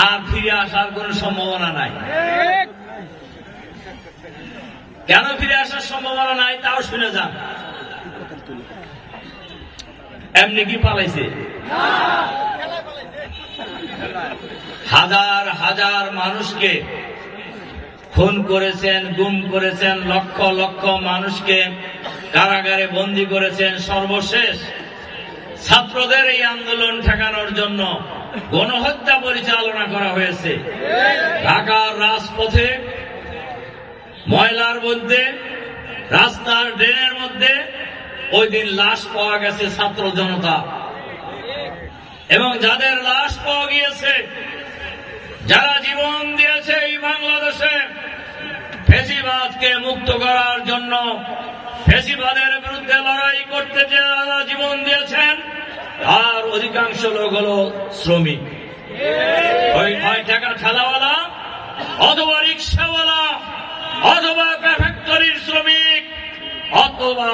আর ফিরে আসার কোন সম্ভাবনা নাই। কেন ফিরে আসার সম্ভাবনা নাই তাও শুনে যান। এমনি কি পালাইছে? হাজার হাজার মানুষকে খুন করেছেন, গুম করেছেন, লক্ষ লক্ষ মানুষকে কারাগারে বন্দী করেছেন। সর্বশেষ ছাত্রদের এই আন্দোলন ঠেকানোর জন্য গণহত্যা পরিচালনা করা হয়েছে। ঢাকার রাজপথে, ময়লার মধ্যে, রাস্তার ড্রেনের মধ্যে ওই দিন লাশ পাওয়া গেছে ছাত্র জনতা। এবং যাদের লাশ পাওয়া গিয়েছে, যারা জীবন দিয়েছে এই বাংলাদেশে ফ্যাসিবাদকে মুক্ত করার জন্য, ফ্যাসিবাদের বিরুদ্ধে লড়াই করতে যারা জীবন দিয়েছেন, আর অধিকাংশ লোক হল শ্রমিক। ওই 6 টাকা ঠেলাওয়ালা অথবা রিক্সাওয়ালা অথবা ফ্যাক্টরির শ্রমিক অথবা